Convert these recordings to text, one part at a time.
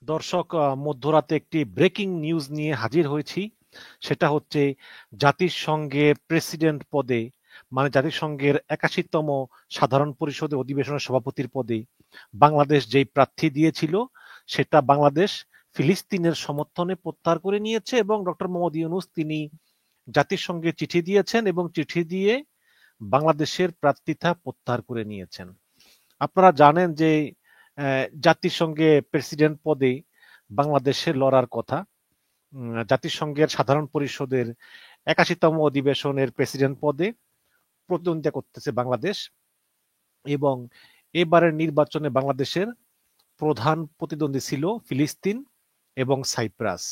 দর্শক, মধ্যরাতে একটি ব্রেকিং নিউজ নিয়ে হাজির হয়েছি। সেটা হচ্ছে জাতিসংঘের প্রেসিডেন্ট পদে, মানে জাতিসংঘের ৮১তম সাধারণ পরিষদের অধিবেশনের সভাপতির পদে বাংলাদেশ যেই প্রার্থী দিয়েছিল, সেটা বাংলাদেশ ফিলিস্তিনের সমর্থনে প্রত্যাহার করে নিয়েছে এবং ডক্টর মোহাম্মদ ইউনূস তিনি জাতিসংঘে চিঠি দিয়েছেন এবং চিঠি দিয়ে বাংলাদেশের প্রার্থিতা প্রত্যাহার করে নিয়েছেন। আপনারা জানেন যে জাতিসংঘে প্রেসিডেন্ট পদে বাংলাদেশের লড়ার কথা। জাতিসংঘের সাধারণ পরিষদের ৮১তম অধিবেশনের প্রেসিডেন্ট পদে প্রতিদ্বন্দ্বিতা করতেছে বাংলাদেশ, এবং এবারের নির্বাচনে বাংলাদেশের প্রধান প্রতিদ্বন্দ্বী ছিল ফিলিস্তিন এবং সাইপ্রাস।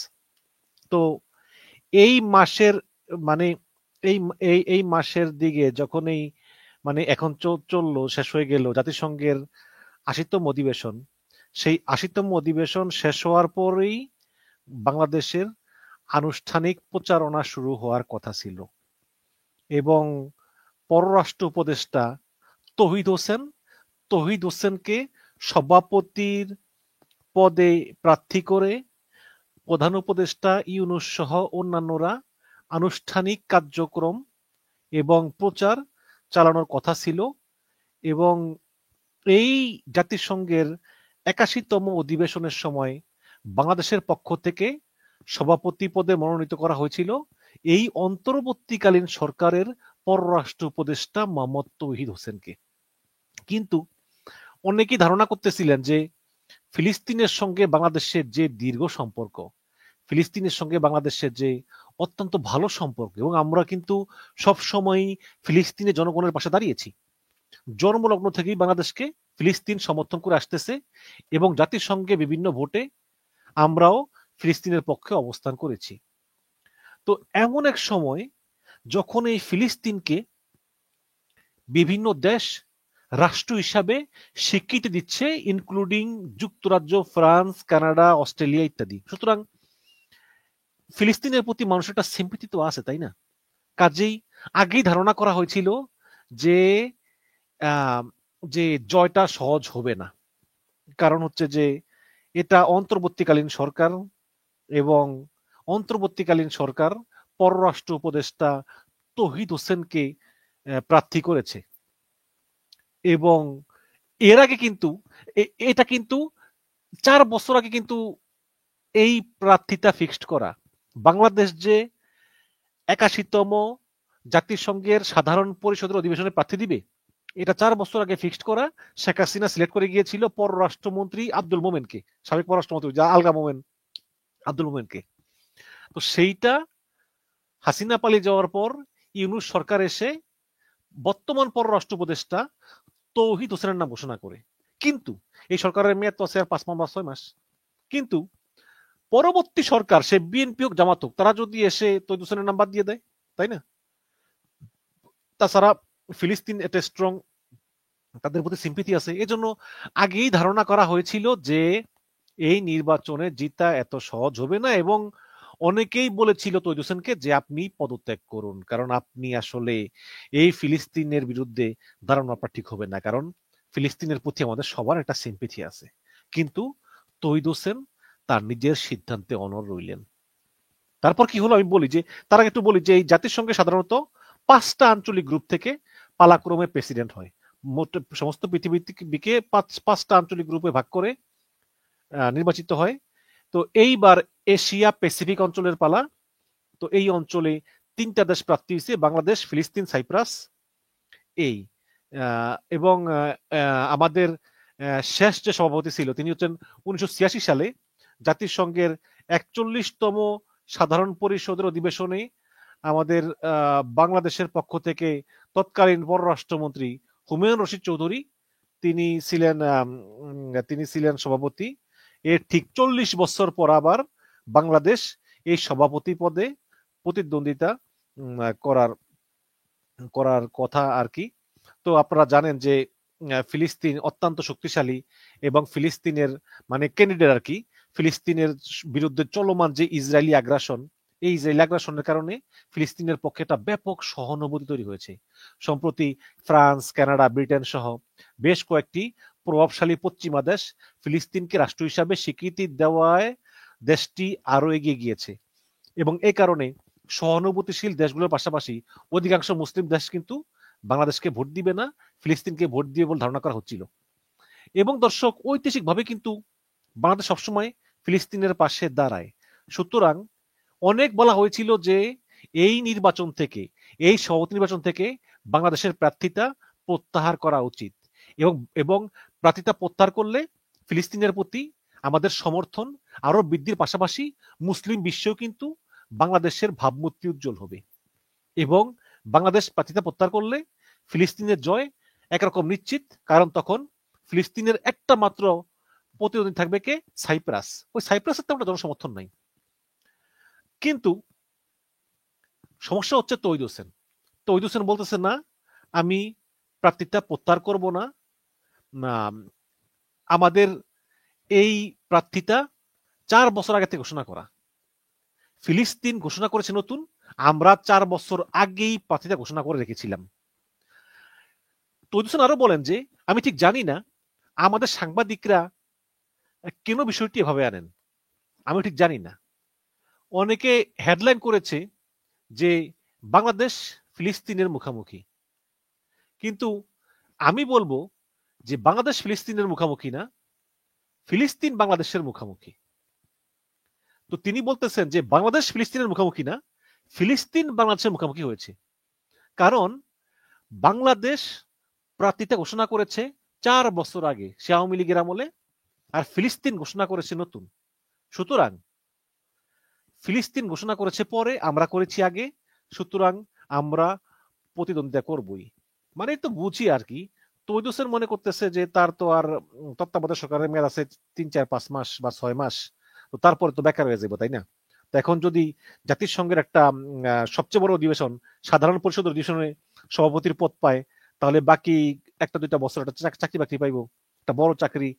তো এই মাসের মানে এই এই এই মাসের দিকে যখন এখন চললো, শেষ হয়ে গেল জাতিসংঘের ৮০তম অধিবেশন। সেই ৮০তম অধিবেশন শেষ হওয়ার পরেই বাংলাদেশের আনুষ্ঠানিক প্রচারণা শুরু হওয়ার কথা ছিল, এবং পররাষ্ট্র উপদেষ্টা তৌহিদ হোসেনকে সভাপতির পদে প্রার্থী করে প্রধান উপদেষ্টা ইউনূস সহ অন্যান্যরা আনুষ্ঠানিক কার্যক্রম এবং প্রচার চালানোর কথা ছিল। এবং এই জাতিসংঘের ৮১তম অধিবেশনের সময় বাংলাদেশের পক্ষ থেকে সভাপতি পদে মনোনীত করা হয়েছিল এই অন্তর্বর্তীকালীন সরকারের পররাষ্ট্র উপদেষ্টা মোহাম্মদ তৌহিদ হোসেনকে। কিন্তু অনেকেই ধারণা করতেছিলেন যে ফিলিস্তিনের সঙ্গে বাংলাদেশের যে দীর্ঘ সম্পর্ক, ফিলিস্তিনের সঙ্গে বাংলাদেশের যে অত্যন্ত ভালো সম্পর্ক, এবং আমরা কিন্তু সবসময়ই ফিলিস্তিনের জনগণের পাশে দাঁড়িয়েছি। জন্মলগ্ন থেকেই বাংলাদেশকে ফিলিস্তিন সমর্থন করে আসতেছে, এবং জাতিসংঘে বিভিন্ন ভোটে আমরাও ফিলিস্তিনের পক্ষে অবস্থান করেছি। তো এমন এক সময় যখন এই ফিলিস্তিনকে বিভিন্ন দেশ রাষ্ট্র হিসাবে স্বীকৃতি দিচ্ছে, ইনক্লুডিং যুক্তরাজ্য, ফ্রান্স, কানাডা, অস্ট্রেলিয়া ইত্যাদি, সুতরাং ফিলিস্তিনের প্রতি মানুষের একটা সিম্পিতি তো আছে, তাই না? কাজেই আগেই ধারণা করা হয়েছিল যে যে জয়টা সহজ হবে না। কারণ হচ্ছে যে এটা অন্তর্বর্তীকালীন সরকার, এবং অন্তর্বর্তীকালীন সরকার পররাষ্ট্র উপদেষ্টা তৌহিদ হোসেনকে প্রার্থী করেছে, এবং এর আগে কিন্তু এটা কিন্তু 4 বছর আগে কিন্তু এই প্রার্থীটা ফিক্সড করা। বাংলাদেশ যে ৮১তম জাতিসংঘের সাধারণ পরিষদের অধিবেশনে প্রার্থী দিবে, এটা 4 বছর আগে ফিক্সড করা। শেখ হাসিনা সিলেক্ট করে গিয়েছিল পররাষ্ট্রমন্ত্রী আব্দুল মোমেনকে, সাবেক পররাষ্ট্রমন্ত্রী যা আলগা মোমেন, আব্দুল মোমেনকে। তো সেইটা হাসিনা পালিয়ে যাওয়ার পর ইউনূস সরকার এসে বর্তমান পররাষ্ট্র উপদেষ্টা তৌহিদ হোসেনের নাম ঘোষণা করে। কিন্তু এই সরকারের মেয়াদ তো আছে আর 5 মাস 6 মাস। কিন্তু পরবর্তী সরকার, সে বিএনপি হোক জামাত হোক, তারা যদি এসে তৌহিদ হোসেনের নাম বাদ দিয়ে দেয়, তাই না? তাছাড়া ফিলিস্তিন একটা স্ট্রং, তাদের প্রতি সিম্পিতি আছে, এজন্য আগেই ধারণা করা হয়েছিল যে এই নির্বাচনে জিতা এত সহজ হবে না, এবং অনেকেই বলেছিল তৌহিদ হোসেনকে যে আপনি পদত্যাগ করুন, কারণ আপনি আসলে এই ফিলিস্তিনের বিরুদ্ধে দাঁড়ানো আপনার ঠিক হবে না, কারণ ফিলিস্তিনের প্রতি আমাদের সবার একটা সিম্পিথি আছে। কিন্তু তৌহিদ হোসেন তার নিজের সিদ্ধান্তে অনড় রইলেন। তারপর কি হলো আমি বলি, যে তার আগে একটু বলি যে এই জাতিসংঘে সাধারণত 5টা আঞ্চলিক গ্রুপ থেকে পালাক্রমে প্রেসিডেন্ট হয়। মোট সমস্ত পৃথিবীকে 5টা আঞ্চলিক গ্রুপে ভাগ করে নির্বাচিত হয়। তো এইবার এশিয়া প্যাসিফিক অঞ্চলের পালা। তো এই অঞ্চলে 3টা দেশ প্রার্থী হয়েছে, বাংলাদেশ, ফিলিস্তিন, সাইপ্রাস। এই এবং আমাদের শেষ যে সভাপতি ছিল তিনি হচ্ছেন 1986 সালে জাতিসংঘের 41তম সাধারণ পরিষদের অধিবেশনে আমাদের বাংলাদেশের পক্ষ থেকে তৎকালীন পররাষ্ট্রমন্ত্রী হুমায়ুন রশিদ চৌধুরী তিনি ছিলেন সভাপতি। এর ঠিক 40 বছর পর আবার বাংলাদেশ এই সভাপতি পদে প্রতিদ্বন্দ্বিতা করার করার কথা আর কি। তো আপনারা জানেন যে ফিলিস্তিন অত্যন্ত শক্তিশালী, এবং ফিলিস্তিনের মানে ক্যান্ডিডেট আর কি, ফিলিস্তিনের বিরুদ্ধে চলমান যে ইসরায়েলি আগ্রাসন, এই ইসরায়েলি আগ্রাসনের কারণে ফিলিস্তিনের পক্ষে একটা ব্যাপক সহানুভূতি তৈরি হয়েছে। সম্প্রতি ফ্রান্স, কানাডা, ব্রিটেন সহ বেশ কয়েকটি প্রভাবশালী পশ্চিমা দেশ ফিলিস্তিনকে রাষ্ট্র হিসাবে স্বীকৃতি দেওয়ায় দেশটি আরো এগিয়ে গিয়েছে, এবং এই কারণে সহানুভূতিশীল দেশগুলোর পাশাপাশি অধিকাংশ মুসলিম দেশ কিন্তু বাংলাদেশকে ভোট দিবে না, ফিলিস্তিনকে ভোট দিবে বলে ধারণা করা হচ্ছিল। এবং দর্শক, ঐতিহাসিকভাবে কিন্তু বাংলাদেশ সবসময় ফিলিস্তিনের পাশে দাঁড়ায়। সুতরাং অনেক বলা হয়েছিল যে এই নির্বাচন থেকে, এই সভাপতি নির্বাচন থেকে বাংলাদেশের প্রার্থিতা প্রত্যাহার করা উচিত, এবং প্রার্থিতা প্রত্যাহার করলে ফিলিস্তিনের প্রতি আমাদের সমর্থন আরো বৃদ্ধির পাশাপাশি মুসলিম বিশ্বেও কিন্তু বাংলাদেশের ভাবমূর্তি উজ্জ্বল হবে, এবং বাংলাদেশ প্রার্থিতা প্রত্যাহার করলে ফিলিস্তিনের জয় একরকম নিশ্চিত, কারণ তখন ফিলিস্তিনের একটা মাত্র প্রতিদ্বন্দ্বী থাকবে কে? সাইপ্রাস। ওই সাইপ্রাসের তেমন জনসমর্থন নাই। কিন্তু সমস্যা হচ্ছে তৌহিদ হোসেন। তৌহিদ হোসেন বলতেছে না, আমি প্রার্থিতা প্রত্যাহার করব না, আমাদের এই প্রার্থিতা 4 বছর আগে থেকে ঘোষণা করা। ফিলিস্তিন ঘোষণা করেছে নতুন, আমরা 4 বছর আগেই প্রার্থিতা ঘোষণা করে রেখেছিলাম। তৌহিদ হোসেন আরো বলেন যে, আমি ঠিক জানি না আমাদের সাংবাদিকরা কেন বিষয়টি এভাবে আনেন, আমি ঠিক জানি না। অনেকে হেডলাইন করেছে যে বাংলাদেশ ফিলিস্তিনের মুখোমুখি, কিন্তু আমি বলবো যে বাংলাদেশ ফিলিস্তিনের মুখোমুখি না, ফিলিস্তিন বাংলাদেশের মুখোমুখি। তো তিনি বলতেছেন যে বাংলাদেশ ফিলিস্তিনের মুখোমুখি না, ফিলিস্তিন বাংলাদেশের মুখোমুখি হয়েছে, কারণ বাংলাদেশ প্রার্থিতা ঘোষণা করেছে 4 বছর আগে, সে আওয়ামী লীগের আমলে, আর ফিলিস্তিন ঘোষণা করেছে নতুন। সুতরাং ফিলিস্তিন ঘোষণা করেছে পরে, আমরা করেছি আগে, সুতরাং আমরা প্রতিদ্বন্দ্বিতা করবই। মানে তো বুঝি আর কি। তৌহিদ হোসেন মনে করতেছে যে তার তো আর তত্ত্বাবধায়ক সরকারের মেয়াদ আছে 3, 4, 5 মাস বা 6 মাস, তো তারপরে তো বেকার হয়ে যাবে, তাই না? তো এখন যদি জাতিসংঘের একটা সবচেয়ে বড় অধিবেশন, সাধারণ পরিষদ অধিবেশনে সভাপতির পদ পায়, তাহলে বাকি 1-2 বছর একটা চাকরি বাকরি পাইবো, একটা বড় চাকরি,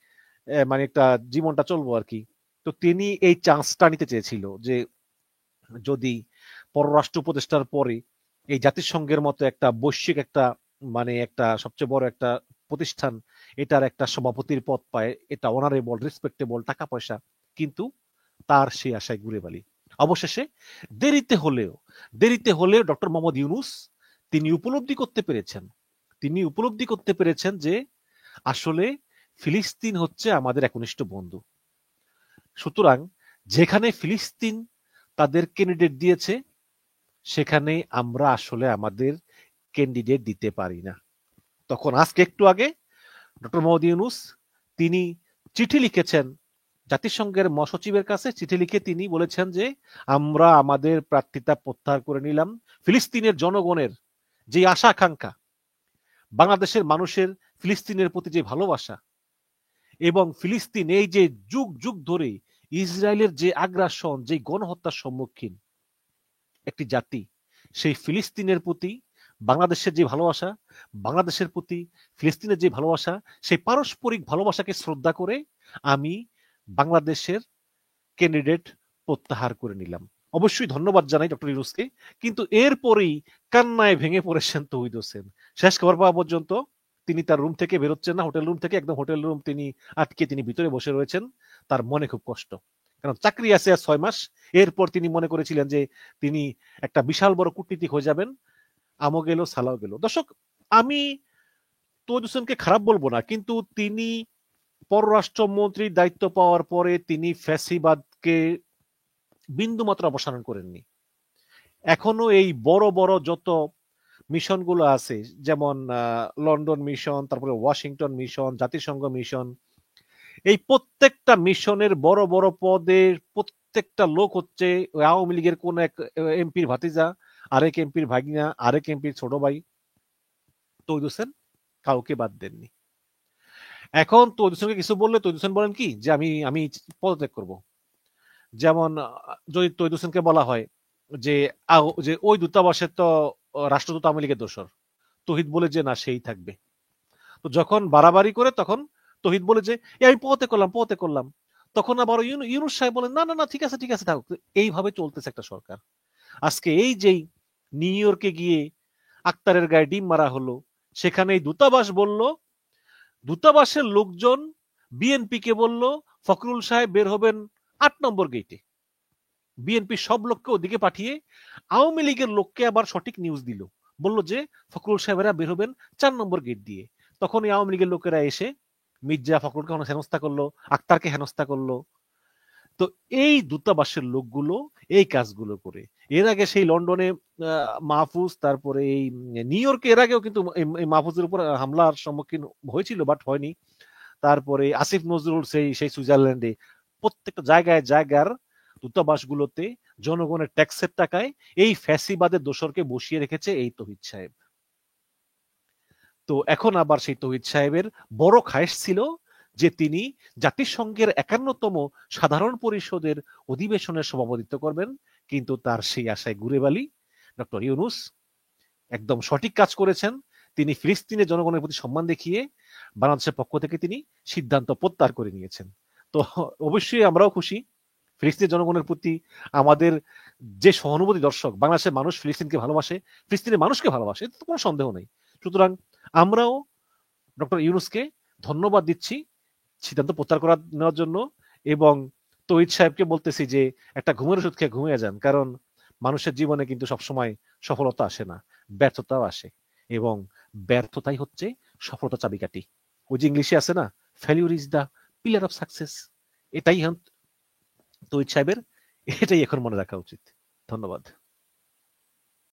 মানে একটা জীবনটা চলবো আর কি। তো তিনি এই চান্সটা নিতে চেয়েছিল যে যদি পররাষ্ট্র উপদেষ্টার পরে এই জাতিসংঘের মতো একটা বৈশ্বিক একটা, মানে একটা সবচেয়ে বড় একটা প্রতিষ্ঠান, এটার একটা সভাপতির পদ পায়, এটা অনারেবল, রেসপেক্টেবল, টাকা পয়সা, কিন্তু তার সেই আশায় ঘুরে বালি। অবশেষে দেরিতে হলেও ডক্টর মোহাম্মদ ইউনূস তিনি উপলব্ধি করতে পেরেছেন যে আসলে ফিলিস্তিন হচ্ছে আমাদের একনিষ্ঠ বন্ধু। সুতরাং যেখানে ফিলিস্তিন তাদের ক্যান্ডিডেট দিয়েছে, সেখানে আমরা আসলে আমাদের ক্যান্ডিডেট দিতে পারি না। তখন আজকে একটু আগে ডক্টর মোহাম্মদ ইউনূস তিনি চিঠি লিখেছেন জাতিসংঘের মহাসচিবের কাছে, চিঠি লিখে তিনি বলেছেন যে আমরা আমাদের প্রার্থিতা প্রত্যাহার করে নিলাম। ফিলিস্তিনের জনগণের যে আশা আকাঙ্ক্ষা, বাংলাদেশের মানুষের ফিলিস্তিনের প্রতি যে ভালোবাসা, এবং ফিলিস্তিন এই যে যুগ যুগ ধরে ইসরায়েলের যে আগ্রাসন, যে গণহত্যার সম্মুখীন একটি জাতি, সেই ফিলিস্তিনের প্রতি বাংলাদেশের যে ভালোবাসা, বাংলাদেশের প্রতি ফিলিস্তিনের যে ভালোবাসা, সেই পারস্পরিক ভালোবাসাকে শ্রদ্ধা করে আমি বাংলাদেশের ক্যান্ডিডেট প্রত্যাহার করে নিলাম। অবশ্যই ধন্যবাদ জানাই ডক্টর ইউনূসকে, কিন্তু এরপরেই কান্নায় ভেঙে পড়েছেন তৌহিদ হোসেন। শেষ খবর পাওয়া পর্যন্ত তিনি তার রুম থেকে বেরোচ্ছেন না, হোটেল রুম থেকে, একদম হোটেল রুম তিনি আটকে তিনি ভিতরে বসে রয়েছেন। তার মনে খুব কষ্ট, কারণ চাকরি আছে আর 6 মাস। এরপর তিনি মনে করেছিলেন যে তিনি একটা বিশাল বড় কূটনীতিক হয়ে যাবেন, আমও গেল সালাও গেল। দর্শক, আমি তৌহিদ হোসেনকে খারাপ বলবো না, কিন্তু তিনি পররাষ্ট্রমন্ত্রীর দায়িত্ব পাওয়ার পরে তিনি ফ্যাসিবাদকে বিন্দুমাত্র অপসারণ করেননি। এখনো এই বড় বড় যত মিশনগুলো আছে, যেমন লন্ডন মিশন, তারপরে ওয়াশিংটন মিশন, জাতিসংঘ মিশন, এই প্রত্যেকটা মিশনের বড় বড় পদের প্রত্যেকটা লোক হচ্ছে আওয়ামী লীগের কোন এক এমপির ভাতিজা, আরেক এমপির ভাগিনা, আরেক এমপির ছোট ভাই। তৌহিদ হোসেন কাউকে বাদ দেননি। এখন তৌহিদ হোসেনকে কিছু বললে তৌহিদ হোসেন বলেন কি যে আমি পদত্যাগ করব। যেমন যদি তৌহিদ হোসেনকে বলা হয় যে ওই দূতাবাসের তো রাষ্ট্রদূত আওয়ামী লীগের দোসর, তৌহিদ বলে যে না, সেই থাকবে। তো যখন বাড়াবাড়ি করে তখন তৌহিদ বলে যে আমি পদত্যাগ করলাম, তখন আবার ইউনূস সাহেব বলেন না না না, ঠিক আছে থাকুক। এইভাবে চলতেছে একটা সরকার। আজকে এই যেই নিউ ইয়র্কে গিয়ে আক্তারের গায়ে ডিম মারা হলো, সেখানে দূতাবাস বলল দূতাবাসের লোকজন বিএনপি কে বলল ফখরুল সাহেব বের হবেন ৮ নম্বর গেটে। বিএনপি সব লোককে ওদিকে পাঠিয়ে আওয়ামী লীগের লোককে আবার সঠিক নিউজ দিল, বলল যে ফখরুল সাহেবেরা বের হবেন ৪ নম্বর গেট দিয়ে। তখন এই আওয়ামী লীগের লোকেরা এসে মির্জা ফখরুলকে হেনস্থা করলো, আক্তারকে হেনস্থা করলো। তো এই দূতাবাসের লোকগুলো এই কাজগুলো করে। এর আগে সেই লন্ডনে মাহফুজ, তারপরে এই নিউ ইয়র্কে এর আগেও কিন্তু এই মাহফুজের উপর হামলার সম্মুখীন হয়েছিল, বাট হয়নি। তারপরে আসিফ নজরুল সেই সুইজারল্যান্ডে, প্রত্যেকটা জায়গায় জায়গার দূতাবাসগুলোতে জনগণের ট্যাক্সের টাকায় এই ফ্যাসিবাদের দোসরকে বসিয়ে রেখেছে এই তৌহিদ সাহেব। তো এখন আবার সেই তৌহিদ সাহেবের বড় খায়েশ ছিল যে তিনি জাতিসংঘের ৫১তম সাধারণ পরিষদের অধিবেশনের সভাপতিত্ব করবেন, কিন্তু তার সেই আশায় ঘুরে বালি। ডক্টর ইউনূস একদম সঠিক কাজ করেছেন। তিনি ফিলিস্তিনের জনগণের প্রতি সম্মান দেখিয়ে বাংলাদেশের পক্ষ থেকে তিনি সিদ্ধান্ত প্রত্যাহার করে নিয়েছেন। তো অবশ্যই আমরাও খুশি। ফিলিস্তিনের জনগণের প্রতি আমাদের যে সহানুভূতি দর্শক, বাংলাদেশের মানুষ ফিলিস্তিনকে ভালোবাসে, ফিলিস্তিনের মানুষকে ভালোবাসে, এতে তো কোনো সন্দেহ নেই। সুতরাং আমরাও ডক্টর ইউনূসকে ধন্যবাদ দিচ্ছি সিদ্ধান্ত প্রত্যাহার করা নেওয়ার জন্য, এবং তৌহিদ সাহেবকে বলতেছি যে একটা ঘুমের ওষুধ খেয়ে ঘুমিয়ে যান, কারণ মানুষের জীবনে কিন্তু সবসময় সফলতা আসে না, ব্যর্থতাও আসে, এবং ব্যর্থতাই হচ্ছে সফলতা চাবিকাঠি। ওই যে ইংলিশে আছে না, failure is the pillar of success. এটাই তৌহিদ সাহেবের, এটাই এখন মনে রাখা উচিত। ধন্যবাদ।